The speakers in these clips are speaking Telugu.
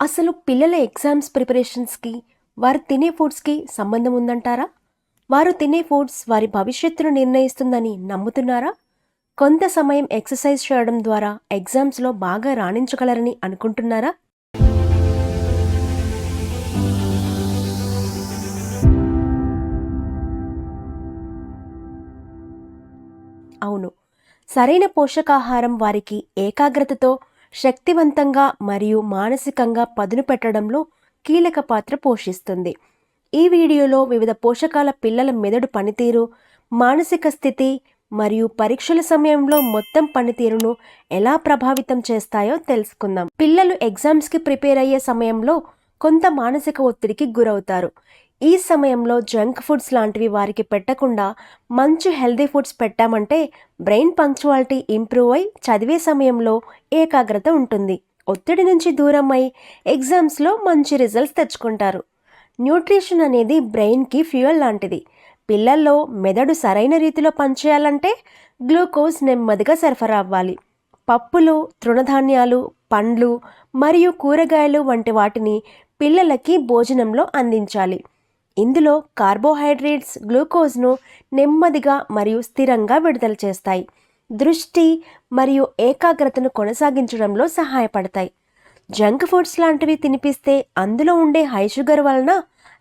అసలు పిల్లల ఎగ్జామ్స్ ప్రిపరేషన్స్‌కి, వారు తినే ఫుడ్స్‌కి సంబంధం ఉందంటారా? వారు తినే ఫుడ్స్ వారి భవిష్యత్తును నిర్ణయిస్తుందని నమ్ముతున్నారా? కొంత సమయం ఎక్సర్సైజ్ చేయడం ద్వారా ఎగ్జామ్స్‌లో బాగా రాణించగలరని అనుకుంటున్నారా? అవును. సరైన పోషకాహారం వారికి ఏకాగ్రతతో, శక్తివంతంగా మరియు మానసికంగా పదును పెట్టడంలో కీలక పాత్ర పోషిస్తుంది. ఈ వీడియోలో వివిధ పోషకాల పిల్లల మెదడు పనితీరు, మానసిక స్థితి మరియు పరీక్షల సమయంలో మొత్తం పనితీరును ఎలా ప్రభావితం చేస్తాయో తెలుసుకుందాం. పిల్లలు ఎగ్జామ్స్కి ప్రిపేర్ అయ్యే సమయంలో కొంత మానసిక ఒత్తిడికి గురవుతారు. ఈ సమయంలో జంక్ ఫుడ్స్ లాంటివి వారికి పెట్టకుండా మంచి హెల్దీ ఫుడ్స్ పెట్టామంటే బ్రెయిన్ పంక్చువాలిటీ ఇంప్రూవ్ అయి చదివే సమయంలో ఏకాగ్రత ఉంటుంది. ఒత్తిడి నుంచి దూరం అయి ఎగ్జామ్స్లో మంచి రిజల్ట్స్ తెచ్చుకుంటారు. న్యూట్రిషన్ అనేది బ్రెయిన్కి ఫ్యూయల్ లాంటిది. పిల్లల్లో మెదడు సరైన రీతిలో పనిచేయాలంటే గ్లూకోజ్ నెమ్మదిగా సరఫరా అవ్వాలి. పప్పులు, తృణధాన్యాలు, పండ్లు మరియు కూరగాయలు వంటి వాటిని పిల్లలకి భోజనంలో అందించాలి. ఇందులో కార్బోహైడ్రేట్స్ గ్లూకోజ్ను నెమ్మదిగా మరియు స్థిరంగా విడుదల చేస్తాయి. దృష్టి మరియు ఏకాగ్రతను కొనసాగించడంలో సహాయపడతాయి. జంక్ ఫుడ్స్ లాంటివి తినిపిస్తే అందులో ఉండే హై షుగర్ వలన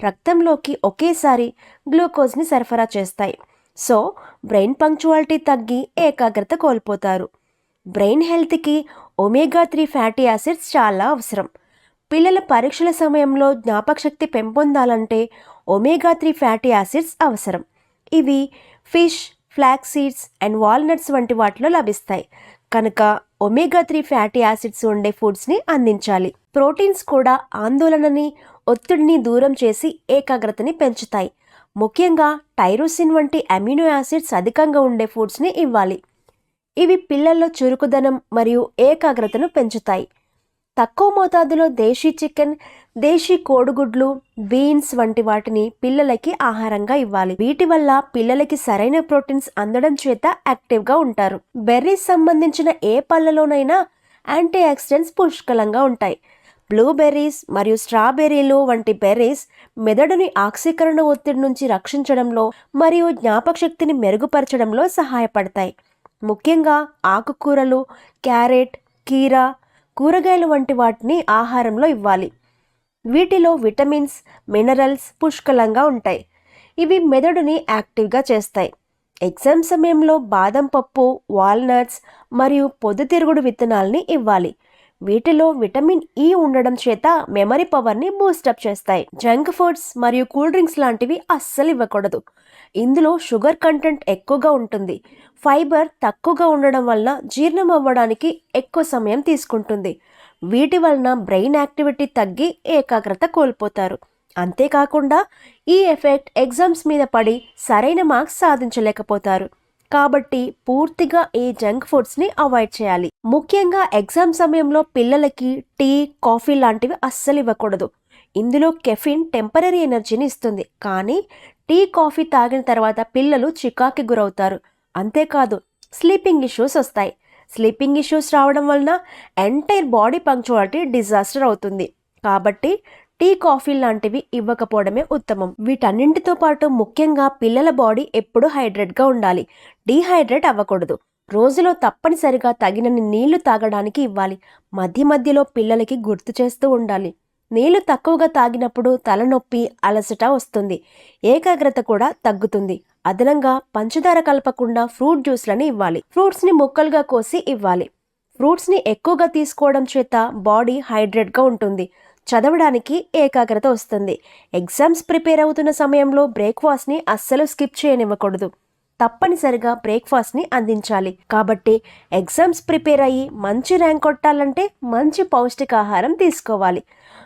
రక్తంలోకి ఒకేసారి గ్లూకోజ్ని సరఫరా చేస్తాయి. సో బ్రెయిన్ పంక్చువాలిటీ తగ్గి ఏకాగ్రత కోల్పోతారు. బ్రెయిన్ హెల్త్కి ఒమేగా-3 ఫ్యాటీ యాసిడ్స్ చాలా అవసరం. పిల్లల పరీక్షల సమయంలో జ్ఞాపకశక్తి పెంపొందాలంటే ఒమేగా-3 ఫ్యాటీ యాసిడ్స్ అవసరం. ఇవి fish, flax seeds and walnuts వంటి వాటిలో లభిస్తాయి. కనుక ఒమేగా-3 ఫ్యాటీ యాసిడ్స్ ఉండే ఫుడ్స్ని అందించాలి. ప్రోటీన్స్ కూడా ఆందోళనని, ఒత్తిడిని దూరం చేసి ఏకాగ్రతని పెంచుతాయి. ముఖ్యంగా టైరోసిన్ వంటి అమినో యాసిడ్స్ అధికంగా ఉండే ఫుడ్స్ని ఇవ్వాలి. ఇవి పిల్లల్లో చురుకుదనం మరియు ఏకాగ్రతను పెంచుతాయి. తక్కువ మోతాదులో దేశీ చికెన్, దేశీ కోడిగుడ్లు, బీన్స్ వంటి వాటిని పిల్లలకి ఆహారంగా ఇవ్వాలి. వీటి వల్ల పిల్లలకి సరైన ప్రోటీన్స్ అందడం చేత యాక్టివ్గా ఉంటారు. బెర్రీస్ సంబంధించిన ఏ పళ్ళలోనైనా యాంటీ ఆక్సిడెంట్స్ పుష్కలంగా ఉంటాయి. బ్లూబెర్రీస్ మరియు స్ట్రాబెర్రీలు వంటి బెర్రీస్ మెదడుని ఆక్సీకరణ ఒత్తిడి నుంచి రక్షించడంలో మరియు జ్ఞాపకశక్తిని మెరుగుపరచడంలో సహాయపడతాయి. ముఖ్యంగా ఆకుకూరలు, క్యారెట్, కీరా, కూరగాయలు వంటి వాటిని ఆహారంలో ఇవ్వాలి. వీటిలో విటమిన్స్, మినరల్స్ పుష్కలంగా ఉంటాయి. ఇవి మెదడుని యాక్టివ్గా చేస్తాయి. ఎగ్జామ్ సమయంలో బాదం పప్పు, వాల్నట్స్ మరియు పొద్దుతిరుగుడు విత్తనాల్ని ఇవ్వాలి. వీటిలో విటమిన్ ఇ ఉండడం చేత మెమరీ పవర్ని బూస్టప్ చేస్తాయి. జంక్ ఫుడ్స్ మరియు కూల్ డ్రింక్స్ లాంటివి అస్సలు ఇవ్వకూడదు. ఇందులో షుగర్ కంటెంట్ ఎక్కువగా ఉంటుంది. ఫైబర్ తక్కువగా ఉండడం వలన జీర్ణం అవ్వడానికి ఎక్కువ సమయం తీసుకుంటుంది. వీటి వలన బ్రెయిన్ యాక్టివిటీ తగ్గి ఏకాగ్రత కోల్పోతారు. అంతేకాకుండా ఈ ఎఫెక్ట్ ఎగ్జామ్స్ మీద పడి సరైన మార్క్స్ సాధించలేకపోతారు. కాబట్టి పూర్తిగా ఈ జంక్ ఫుడ్స్ని అవాయిడ్ చేయాలి. ముఖ్యంగా ఎగ్జామ్ సమయంలో పిల్లలకి టీ, కాఫీ లాంటివి అస్సలు ఇవ్వకూడదు. ఇందులో కెఫిన్ టెంపరరీ ఎనర్జీని ఇస్తుంది. కానీ టీ, కాఫీ తాగిన తర్వాత పిల్లలు చికాకి గురవుతారు. అంతేకాదు స్లీపింగ్ ఇష్యూస్ వస్తాయి. స్లీపింగ్ ఇష్యూస్ రావడం వలన ఎంటైర్ బాడీ పంక్చువాలిటీ డిజాస్టర్ అవుతుంది. కాబట్టి టీ, కాఫీ లాంటివి ఇవ్వకపోవడమే ఉత్తమం. వీటన్నింటితో పాటు ముఖ్యంగా పిల్లల బాడీ ఎప్పుడూ హైడ్రేట్గా ఉండాలి. డీహైడ్రేట్ అవ్వకూడదు. రోజులో తప్పనిసరిగా తగినన్ని నీళ్లు తాగడానికి ఇవ్వాలి. మధ్య మధ్యలో పిల్లలకి గుర్తు చేస్తూ ఉండాలి. నీళ్లు తక్కువగా తాగినప్పుడు తలనొప్పి, అలసట వస్తుంది. ఏకాగ్రత కూడా తగ్గుతుంది. అదనంగా పంచదార కలపకుండా ఫ్రూట్ జ్యూస్లని ఇవ్వాలి. ఫ్రూట్స్ని ముక్కలుగా కోసి ఇవ్వాలి. ఫ్రూట్స్ని ఎక్కువగా తీసుకోవడం చేత బాడీ హైడ్రేట్గా ఉంటుంది. చదవడానికి ఏకాగ్రత వస్తుంది. ఎగ్జామ్స్ ప్రిపేర్ అవుతున్న సమయంలో బ్రేక్ఫాస్ట్ని అస్సలు స్కిప్ చేయనివ్వకూడదు. తప్పనిసరిగా బ్రేక్ఫాస్ట్ని అందించాలి. కాబట్టి ఎగ్జామ్స్ ప్రిపేర్ అయ్యి మంచి ర్యాంక్ కొట్టాలంటే మంచి పౌష్టికాహారం తీసుకోవాలి.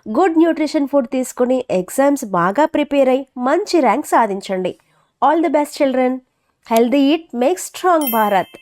గుడ్ న్యూట్రిషన్ ఫుడ్ తీసుకుని ఎగ్జామ్స్ బాగా ప్రిపేర్ అయ్యి మంచి ర్యాంక్ సాధించండి. All the best children. Healthy eat makes strong Bharat.